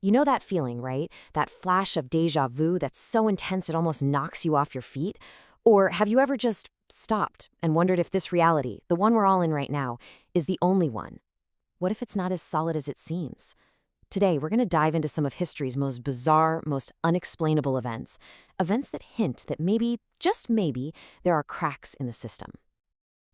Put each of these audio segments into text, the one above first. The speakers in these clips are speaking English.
You know that feeling, right? That flash of déjà vu that's so intense it almost knocks you off your feet? Or have you ever just stopped and wondered if this reality, the one we're all in right now, is the only one? What if it's not as solid as it seems? Today, we're going to dive into some of history's most bizarre, most unexplainable events. Events that hint that maybe, just maybe, there are cracks in the system.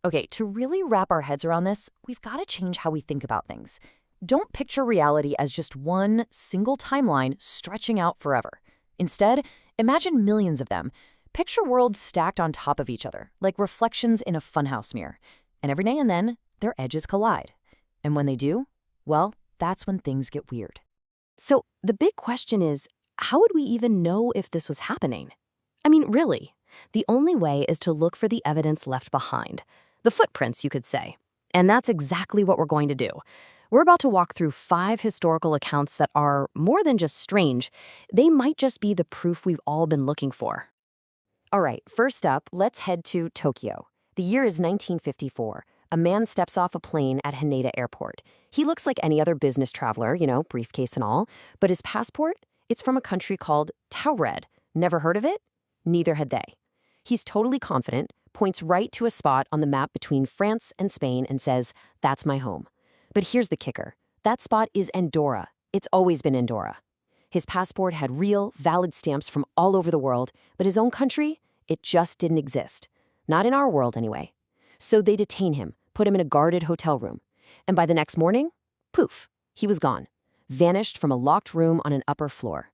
Okay, to really wrap our heads around this, we've got to change how we think about things. Don't picture reality as just one single timeline stretching out forever. Instead, imagine millions of them. Picture worlds stacked on top of each other, like reflections in a funhouse mirror. And every now and then, their edges collide. And when they do, well, that's when things get weird. So the big question is, how would we even know if this was happening? I mean, really, the only way is to look for the evidence left behind. The footprints, you could say. And that's exactly what we're going to do. We're about to walk through 5 historical accounts that are more than just strange. They might just be the proof we've all been looking for. All right, first up, let's head to Tokyo. The year is 1954. A man steps off a plane at Haneda Airport. He looks like any other business traveler, briefcase and all, but his passport, it's from a country called Taured. Never heard of it? Neither had they. He's totally confident, points right to a spot on the map between France and Spain and says, "That's my home." But here's the kicker. That spot is Andorra. It's always been Andorra. His passport had real, valid stamps from all over the world, but his own country, it just didn't exist. Not in our world, anyway. So they detain him, put him in a guarded hotel room. And by the next morning, poof, he was gone. Vanished from a locked room on an upper floor.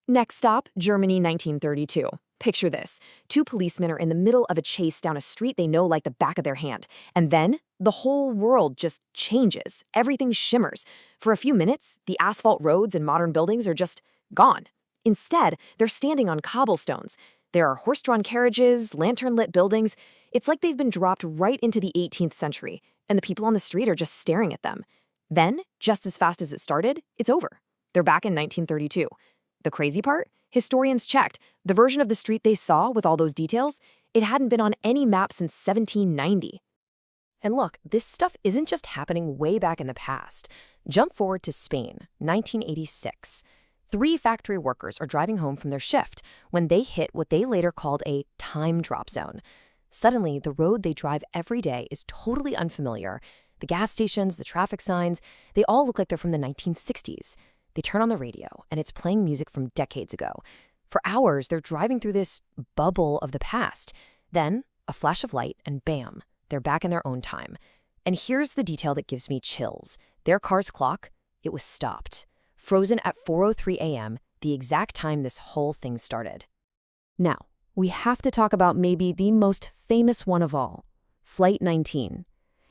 Next stop, Germany, 1932. Picture this. 2 policemen are in the middle of a chase down a street they know like the back of their hand. And then, the whole world just changes. Everything shimmers. For a few minutes, the asphalt roads and modern buildings are just gone. Instead, they're standing on cobblestones. There are horse-drawn carriages, lantern-lit buildings. It's like they've been dropped right into the 18th century, and the people on the street are just staring at them. Then, just as fast as it started, it's over. They're back in 1932. The crazy part? Historians checked. The version of the street they saw with all those details, it hadn't been on any map since 1790. And look, this stuff isn't just happening way back in the past. Jump forward to Spain, 1986. 3 factory workers are driving home from their shift when they hit what they later called a time drop zone. Suddenly, the road they drive every day is totally unfamiliar. The gas stations, the traffic signs, they all look like they're from the 1960s. They turn on the radio, and it's playing music from decades ago. For hours, they're driving through this bubble of the past. Then, a flash of light, and bam, they're back in their own time. And here's the detail that gives me chills. Their car's clock, it was stopped. Frozen at 4:03 a.m., the exact time this whole thing started. Now, we have to talk about maybe the most famous one of all, Flight 19.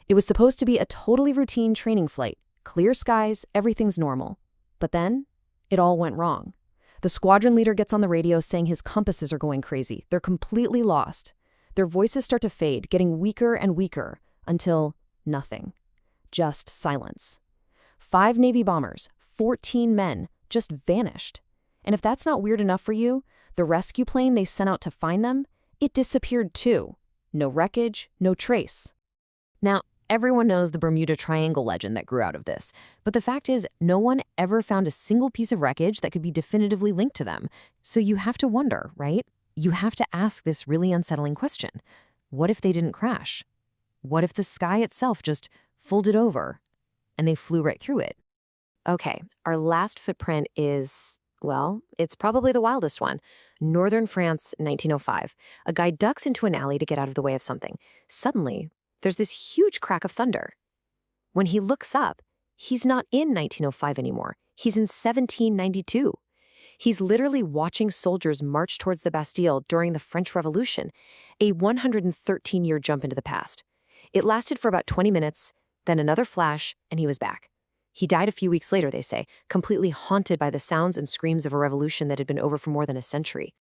It was supposed to be a totally routine training flight. Clear skies, everything's normal. But then, it all went wrong. The squadron leader gets on the radio saying his compasses are going crazy. They're completely lost. Their voices start to fade, getting weaker and weaker, until nothing. Just silence. 5 Navy bombers, 14 men, just vanished. And if that's not weird enough for you, the rescue plane they sent out to find them, it disappeared too. No wreckage, no trace. Now, everyone knows the Bermuda Triangle legend that grew out of this, but the fact is, no one ever found a single piece of wreckage that could be definitively linked to them. So you have to wonder, right? You have to ask this really unsettling question. What if they didn't crash? What if the sky itself just folded over and they flew right through it? Okay, our last footprint is, well, it's probably the wildest one. Northern France, 1905. A guy ducks into an alley to get out of the way of something. Suddenly, there's this huge crack of thunder. When he looks up, he's not in 1905 anymore. He's in 1792. He's literally watching soldiers march towards the Bastille during the French Revolution, a 113-year jump into the past. It lasted for about 20 minutes, then another flash, and he was back. He died a few weeks later, they say, completely haunted by the sounds and screams of a revolution that had been over for more than a century.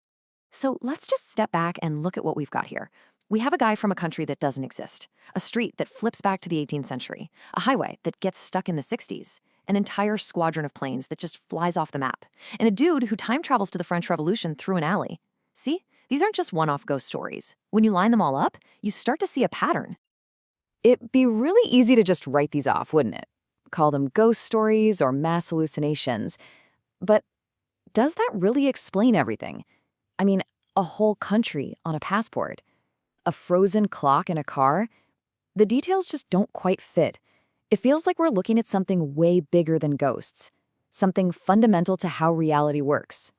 So let's just step back and look at what we've got here. We have a guy from a country that doesn't exist, a street that flips back to the 18th century, a highway that gets stuck in the 60s, an entire squadron of planes that just flies off the map, and a dude who time travels to the French Revolution through an alley. See, these aren't just one-off ghost stories. When you line them all up, you start to see a pattern. It'd be really easy to just write these off, wouldn't it? Call them ghost stories or mass hallucinations. But does that really explain everything? I mean, a whole country on a passport, a frozen clock in a car? The details just don't quite fit. It feels like we're looking at something way bigger than ghosts, something fundamental to how reality works.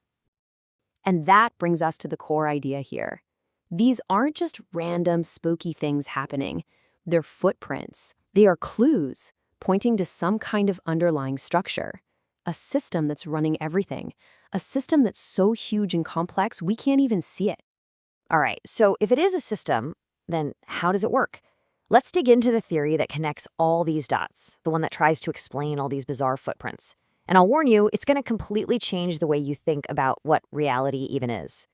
And that brings us to the core idea here. These aren't just random, spooky things happening. They're footprints. They are clues pointing to some kind of underlying structure, a system that's running everything, a system that's so huge and complex we can't even see it. All right, so if it is a system, then how does it work? Let's dig into the theory that connects all these dots, the one that tries to explain all these bizarre footprints. And I'll warn you, it's going to completely change the way you think about what reality even is.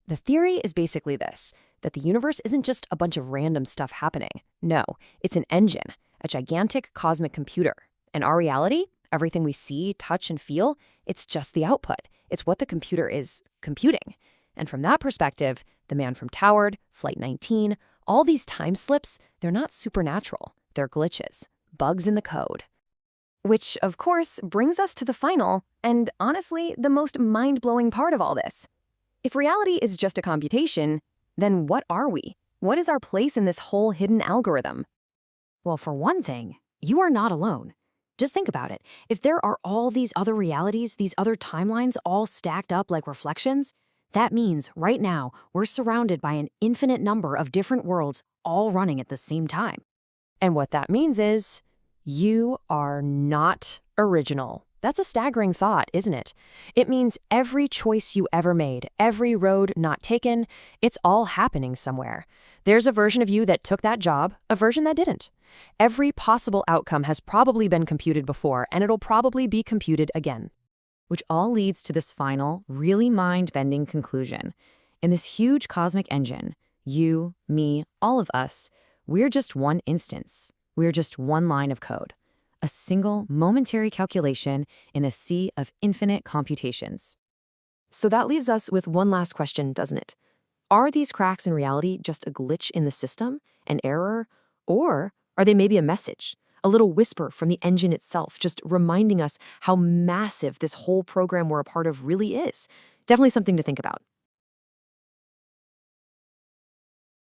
The theory is basically this, that the universe isn't just a bunch of random stuff happening. No, it's an engine, a gigantic cosmic computer. And our reality, everything we see, touch, and feel, it's just the output. It's what the computer is computing. And from that perspective, the man from Taured, Flight 19, all these time slips, they're not supernatural. They're glitches, bugs in the code. Which, of course, brings us to the final, and honestly, the most mind-blowing part of all this. If reality is just a computation, then what are we? What is our place in this whole hidden algorithm? Well, for one thing, you are not alone. Just think about it. If there are all these other realities, these other timelines all stacked up like reflections, that means right now we're surrounded by an infinite number of different worlds all running at the same time. And what that means is you are not original. That's a staggering thought, isn't it? It means every choice you ever made, every road not taken, it's all happening somewhere. There's a version of you that took that job, a version that didn't. Every possible outcome has probably been computed before, and it'll probably be computed again. Which all leads to this final, really mind-bending conclusion. In this huge cosmic engine, you, me, all of us, we're just one instance. We're just one line of code. A single, momentary calculation in a sea of infinite computations. So that leaves us with one last question, doesn't it? Are these cracks in reality just a glitch in the system, an error, or are they maybe a message? A little whisper from the engine itself, just reminding us how massive this whole program we're a part of really is. Definitely something to think about.